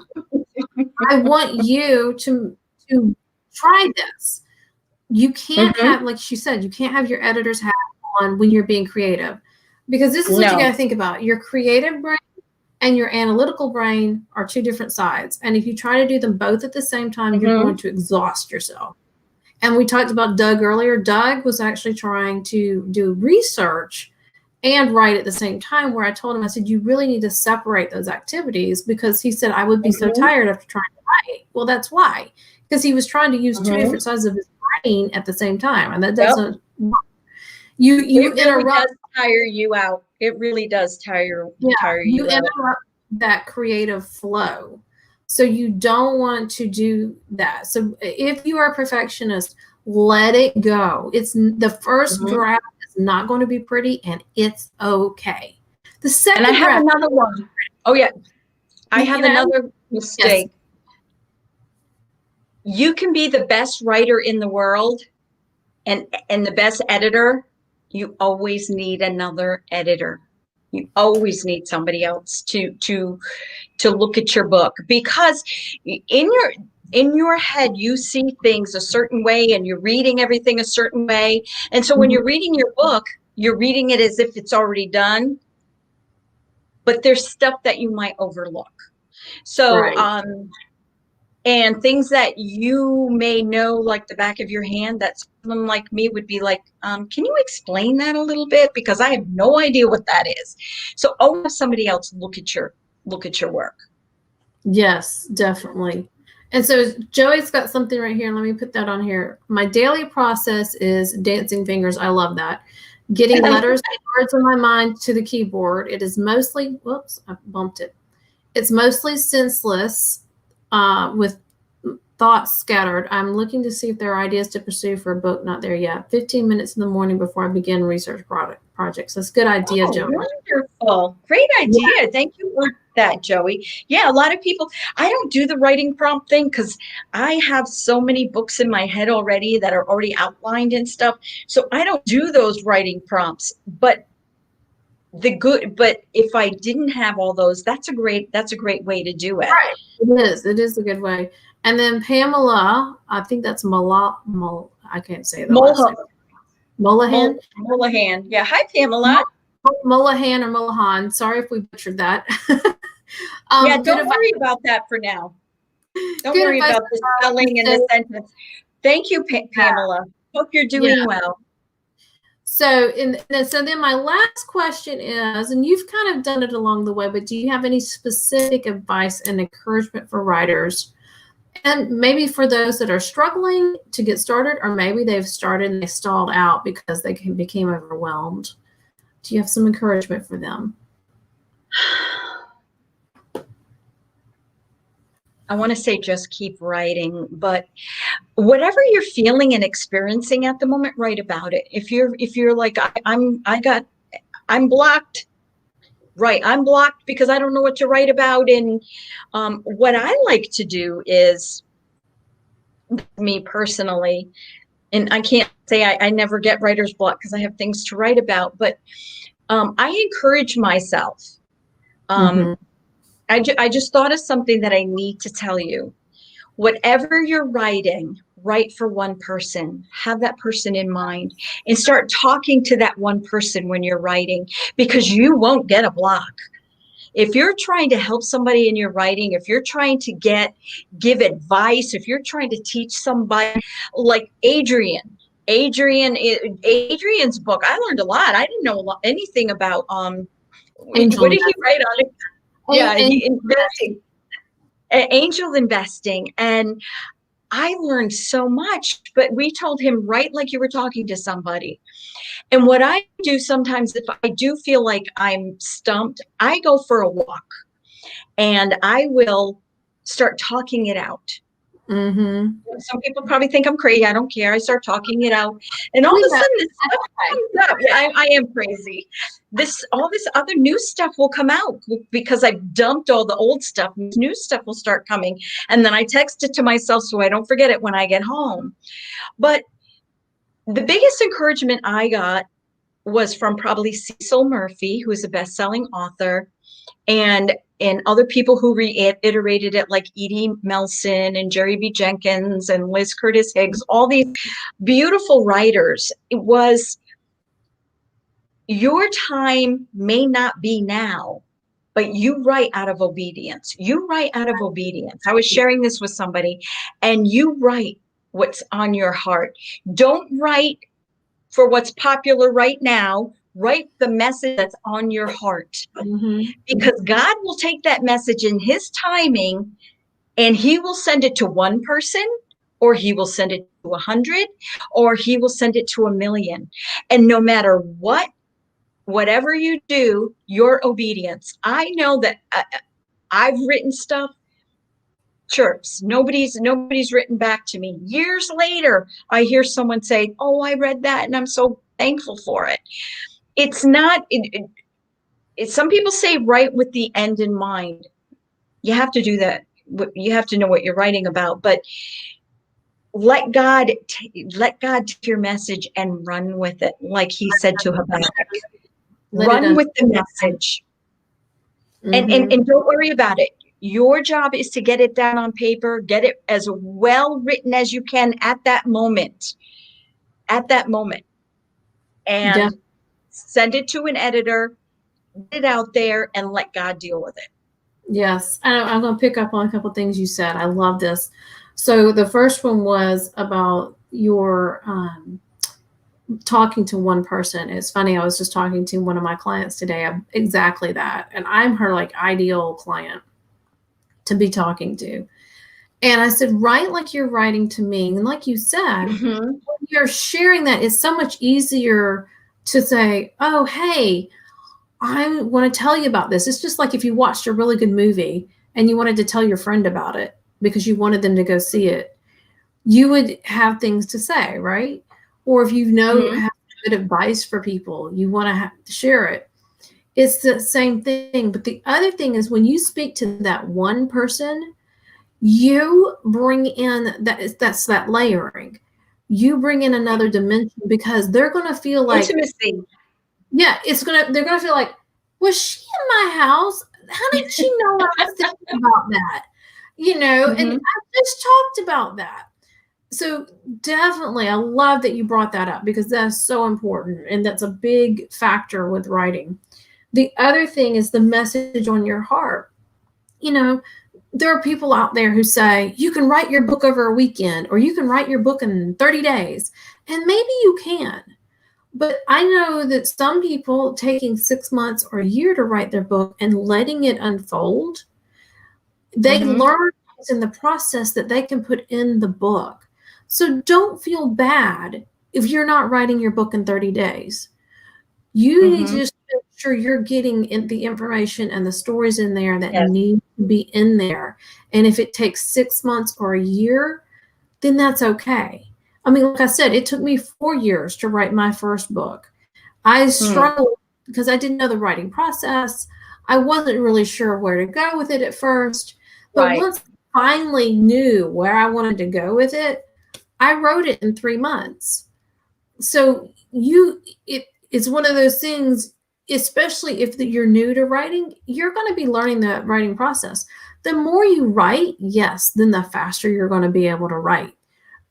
A: want you to try this. You can't have, like she said, you can't have your editor's hat on when you're being creative, because this is what you got to think about. Your creative brain and your analytical brain are two different sides. And if you try to do them both at the same time, you're going to exhaust yourself. And we talked about Doug earlier. Doug was actually trying to do research and write at the same time, where I told him, I said, you really need to separate those activities, because he said, I would be so tired after trying to write. Well, that's why, because he was trying to use two different sides of his brain at the same time. And that doesn't work. You
B: it really
A: interrupt.
B: does tire you out. It really does tire you
A: interrupt
B: out.
A: That creative flow. So you don't want to do that. So if you are a perfectionist, let it go. It's the first draft is not going to be pretty, and it's okay. The second
B: and I have
A: draft,
B: another one. Oh yeah. I have another mistake. Yes. You can be the best writer in the world and the best editor. You always need another editor. You always need somebody else to look at your book, because in your head you see things a certain way and you're reading everything a certain way. And so when you're reading your book, you're reading it as if it's already done, but there's stuff that you might overlook. So and things that you may know like the back of your hand, that someone like me would be like, can you explain that a little bit? Because I have no idea what that is. So always have somebody else look at your work.
A: Yes, definitely. And so Joey's got something right here. Let me put that on here. My daily process is dancing fingers. I love that. Getting letters and words in my mind to the keyboard. It is mostly, whoops, I bumped it. It's mostly senseless, with thoughts scattered. I'm looking to see if there are ideas to pursue for a book. Not there yet. 15 minutes in the morning before I begin research projects. That's a good idea, Joey.
B: Wonderful. Great idea. Yeah. Thank you for that, Joey. Yeah, a lot of people, I don't do the writing prompt thing because I have so many books in my head already that are already outlined and stuff. So I don't do those writing prompts. But if I didn't have all those, that's a great way to do it.
A: Right. It is a good way. And then Pamela, I think that's I can't say the last name. Mullahan.
B: Mullahan. Yeah. Hi, Pamela.
A: Mullahan or Mullahan. Sorry if we butchered that.
B: Yeah, don't worry about that for now. Don't worry about the spelling and the sentence. Thank you, Pamela. Hope you're doing well.
A: So, so then my last question is, and you've kind of done it along the way, but do you have any specific advice and encouragement for writers, and maybe for those that are struggling to get started, or maybe they've started and they stalled out because they became overwhelmed? Do you have some encouragement for them?
B: I want to say just keep writing, but whatever you're feeling and experiencing at the moment, write about it. If you're like, I'm blocked, right? I'm blocked because I don't know what to write about. And what I like to do is, me personally, and I can't say I never get writer's block because I have things to write about, but I encourage myself. I just thought of something that I need to tell you. Whatever you're writing, write for one person. Have that person in mind and start talking to that one person when you're writing, because you won't get a block. If you're trying to help somebody in your writing, if you're trying to give advice, if you're trying to teach somebody, like Adrian's book, I learned a lot. I didn't know anything about what did he write on it? Yeah, angel investing. And I learned so much, but we told him, write like you were talking to somebody. And what I do sometimes, if I do feel like I'm stumped, I go for a walk and I will start talking it out. Some people probably think I'm crazy. I don't care. I start talking it out, and all of a sudden this stuff comes up. Yeah, I am crazy. All this other new stuff will come out because I've dumped all the old stuff. New stuff will start coming, and then I text it to myself so I don't forget it when I get home. But the biggest encouragement I got was from probably Cecil Murphy, who is a best-selling author. and other people who reiterated it, like Edie Melson and Jerry B. Jenkins and Liz Curtis Higgs, all these beautiful writers. It was, your time may not be now, but you write out of obedience. You write out of obedience. I was sharing this with somebody, and you write what's on your heart. Don't write for what's popular right now. Write the message that's on your heart, because God will take that message in his timing, and he will send it to one person, or he will send it to 100, or he will send it to 1,000,000. And no matter whatever you do, your obedience. I know that I've written stuff, chirps. Nobody's written back to me. Years later, I hear someone say, "Oh, I read that, and I'm so thankful for it." It's not, some people say write with the end in mind. You have to do that. You have to know what you're writing about, but let God take your message and run with it. Like he said to Habakkuk, run with the message. And don't worry about it. Your job is to get it down on paper, get it as well written as you can at that moment, and send it to an editor, get it out there, and let God deal with it.
A: Yes. I'm going to pick up on a couple of things you said. I love this. So the first one was about your talking to one person. It's funny. I was just talking to one of my clients today, exactly that. And I'm her like ideal client to be talking to. And I said, write like you're writing to me. And like you said, when you're sharing that, it's so much easier to say, oh, hey, I want to tell you about this. It's just like if you watched a really good movie and you wanted to tell your friend about it because you wanted them to go see it, you would have things to say, right? Or if you have good advice for people, you want to share it. It's the same thing. But the other thing is when you speak to that one person, you bring in that's that layering. You bring in another dimension because they're going to feel like
B: intimacy.
A: Yeah, they're gonna feel like, was she in my house? How did she know I was thinking about that? And I just talked about that. So definitely, I love that you brought that up because that's so important. And that's a big factor with writing. The other thing is the message on your heart. There are people out there who say, you can write your book over a weekend, or you can write your book in 30 days. And maybe you can. But I know that some people taking 6 months or a year to write their book and letting it unfold, they learn in the process that they can put in the book. So don't feel bad if you're not writing your book in 30 days. You need to just make sure you're getting the information and the stories in there that need to be in there. And if it takes 6 months or a year, then that's okay. I mean, like I said, it took me 4 years to write my first book. I struggled because I didn't know the writing process. I wasn't really sure where to go with it at first. But once I finally knew where I wanted to go with it, I wrote it in 3 months. So it's one of those things, especially if you're new to writing, you're going to be learning the writing process. The more you write, then the faster you're going to be able to write.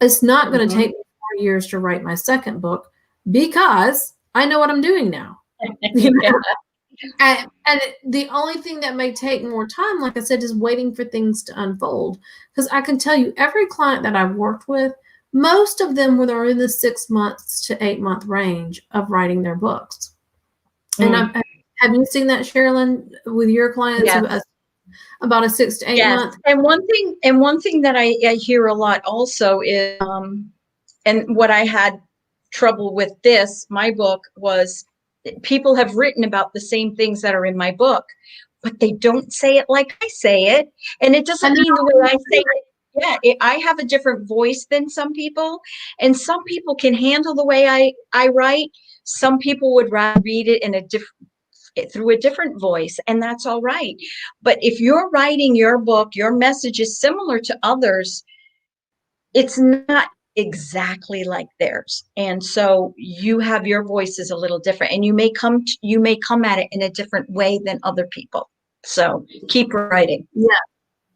A: It's not going to take me 4 years to write my second book because I know what I'm doing now. And the only thing that may take more time, like I said, is waiting for things to unfold. Because I can tell you, every client that I've worked with, most of them were in the 6 months to 8 month range of writing their books. And have you seen that, Cherrilynn, with your clients? About a 6 to 8 months.
B: And one thing that I hear a lot also is, and what I had trouble with my book was people have written about the same things that are in my book, but they don't say it like I say it. And it doesn't mean the way I say it. I have a different voice than some people, and some people can handle the way I write. Some people would rather read it through a different voice, and that's all right. But if you're writing your book, your message is similar to others, it's not exactly like theirs. And so you have your voice is a little different, and you may come at it in a different way than other people. So keep writing.
A: Yeah.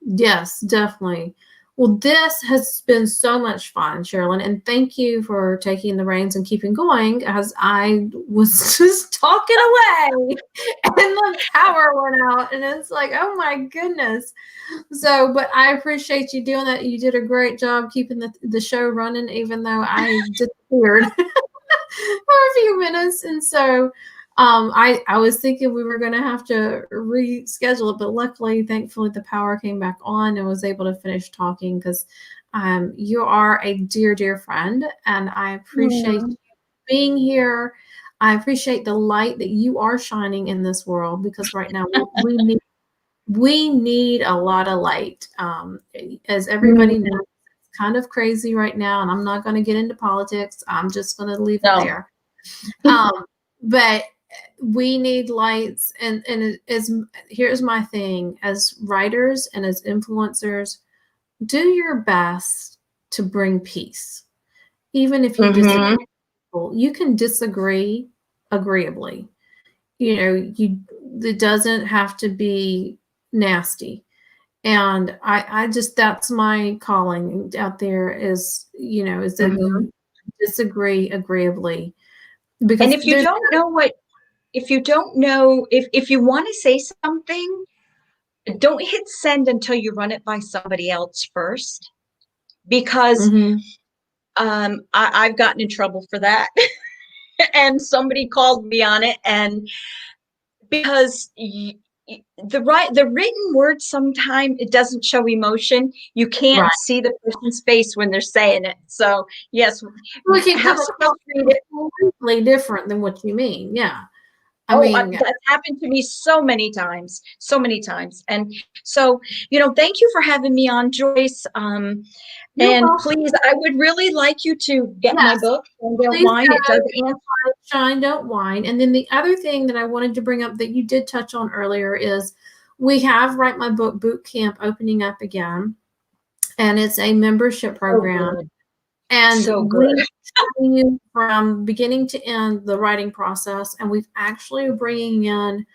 A: Yes, definitely. Well, this has been so much fun, Cherrilynn, and thank you for taking the reins and keeping going as I was just talking away and the power went out. And it's like, oh my goodness. So, but I appreciate you doing that. You did a great job keeping the show running, even though I disappeared for a few minutes. And so I was thinking we were going to have to reschedule it, but luckily, thankfully, the power came back on and was able to finish talking because you are a dear, dear friend, and I appreciate you being here. I appreciate the light that you are shining in this world because right now we need a lot of light. As everybody knows, it's kind of crazy right now, and I'm not going to get into politics. I'm just going to leave it there. But we need lights, and here's my thing: as writers and as influencers, do your best to bring peace, even if you disagree. You can disagree agreeably. It doesn't have to be nasty. And I just, that's my calling out there is that you disagree agreeably. Because
B: And if you don't know if you want to say something, don't hit send until you run it by somebody else first, because I've gotten in trouble for that. And somebody called me on it, and because the written word, sometimes it doesn't show emotion. You can't see the person's face when they're saying it. So yes,
A: we can come across completely different than what you mean. Yeah. I mean,
B: that's happened to me so many times. And so, thank you for having me on, Joyce. And please, I would really like you to get my book, Don't Whine. It does answer.
A: Shine, Don't Whine. And then the other thing that I wanted to bring up that you did touch on earlier is we have Write My Book Boot Camp opening up again. And it's a membership program. And
B: so good.
A: You from beginning to end the writing process, and we've actually bringing in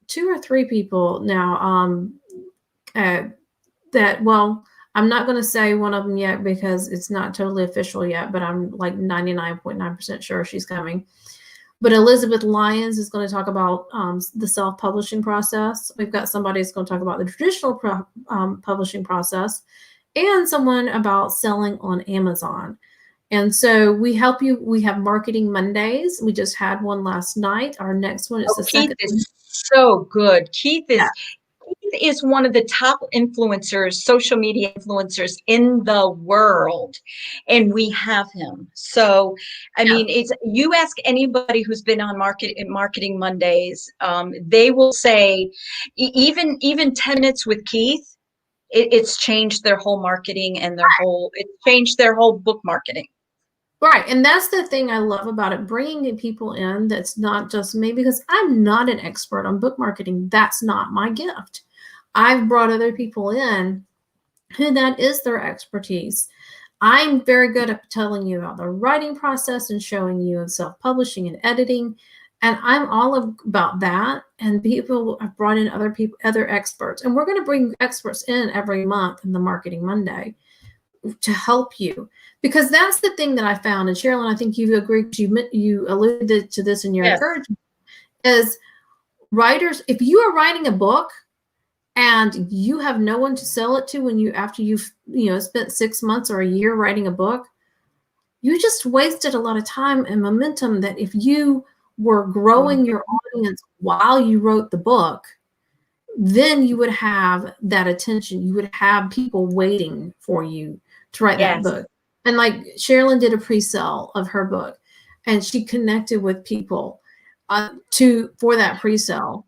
A: 2 or 3 people now that, well, I'm not going to say one of them yet because it's not totally official yet, but I'm like 99.9% sure she's coming. But Elizabeth Lyons is going to talk about the self-publishing process. We've got somebody who's going to talk about the traditional publishing process, and someone about selling on Amazon. And so we help you. We have Marketing Mondays. We just had one last night. Our next one is the second.
B: Keith is so good. Keith is one of the top influencers, social media influencers in the world, and we have him. So, I mean, it's, you ask anybody who's been on Marketing Mondays, they will say, even 10 minutes with Keith, it's changed their whole marketing and it's changed their whole book marketing.
A: Right. And that's the thing I love about it, bringing people in that's not just me, because I'm not an expert on book marketing. That's not my gift. I've brought other people in who that is their expertise. I'm very good at telling you about the writing process and showing you self-publishing and editing. And I'm all about that. And people have brought in other experts. And we're going to bring experts in every month in the Marketing Monday to help you. Because that's the thing that I found. And Cherrilynn, I think you agreed, you alluded to this in your encouragement, is writers, if you are writing a book and you have no one to sell it to after you've spent 6 months or a year writing a book, you just wasted a lot of time and momentum that if you were growing your audience while you wrote the book, then you would have that attention. You would have people waiting for you to write that book. And like Cherrilynn did a pre-sale of her book, and she connected with people for that pre-sale.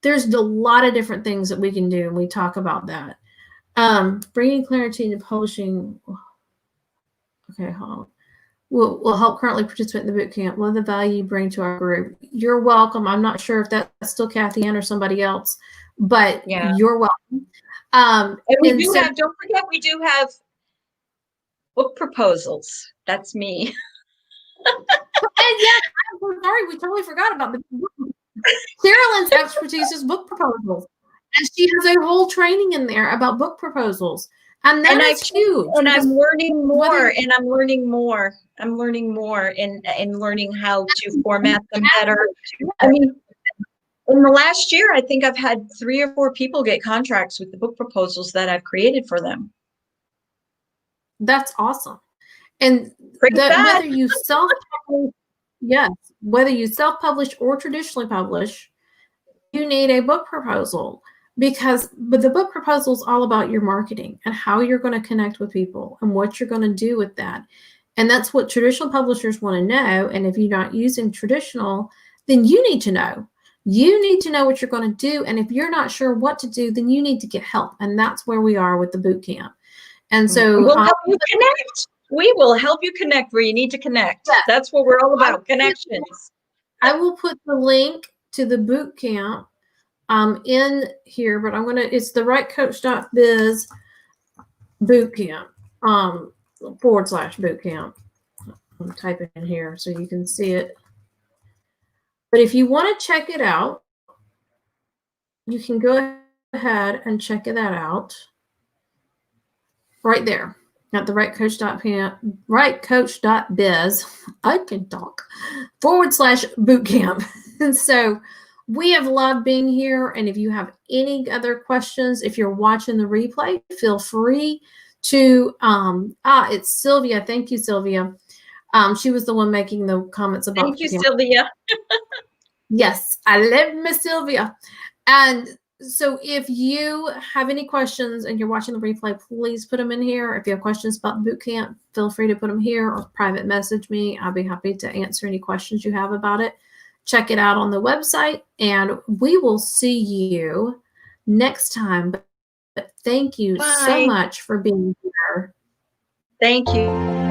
A: There's a lot of different things that we can do, and we talk about that. Bringing clarity into publishing. Okay, hold on. Will help currently participate in the boot camp. What the value you bring to our group? You're welcome. I'm not sure if that's still Kathy Ann or somebody else, but you're welcome.
B: And we do have, don't forget, we do have book proposals. That's me.
A: And yes, I'm sorry, we totally forgot about the book. Cherrilyn's expertise is book proposals. And she has a whole training in there about book proposals. And that is huge.
B: And I'm learning more, and I'm learning more. I'm learning more and learning how to format them better. I mean, in the last year, I think I've had 3 or 4 people get contracts with the book proposals that I've created for them.
A: That's awesome. And whether you self-publish, yes, whether you self-publish or traditionally publish, you need a book proposal but the book proposal is all about your marketing and how you're going to connect with people and what you're going to do with that. And that's what traditional publishers want to know. And if you're not using traditional, then you need to know. You need to know what you're going to do. And if you're not sure what to do, then you need to get help. And that's where we are with the boot camp. And so
B: we'll help you connect. We will help you connect where you need to connect. Yes. That's what we're all about, connections.
A: I will put the link to the boot camp in here, but it's the rightcoach.biz boot camp /boot camp. I'm typing in here so you can see it. But if you want to check it out, you can go ahead and check that out right there at the rightcoach.biz. I can talk /boot camp. And so we have loved being here. And if you have any other questions, if you're watching the replay, feel free to, it's Sylvia. Thank you, Sylvia. She was the one making the comments about.
B: Thank you, Sylvia.
A: Yes, I love Miss Sylvia. And so if you have any questions and you're watching the replay, please put them in here. If you have questions about the boot camp, feel free to put them here or private message me. I'll be happy to answer any questions you have about it. Check it out on the website, and we will see you next time. But thank you so much for being here.
B: Thank you.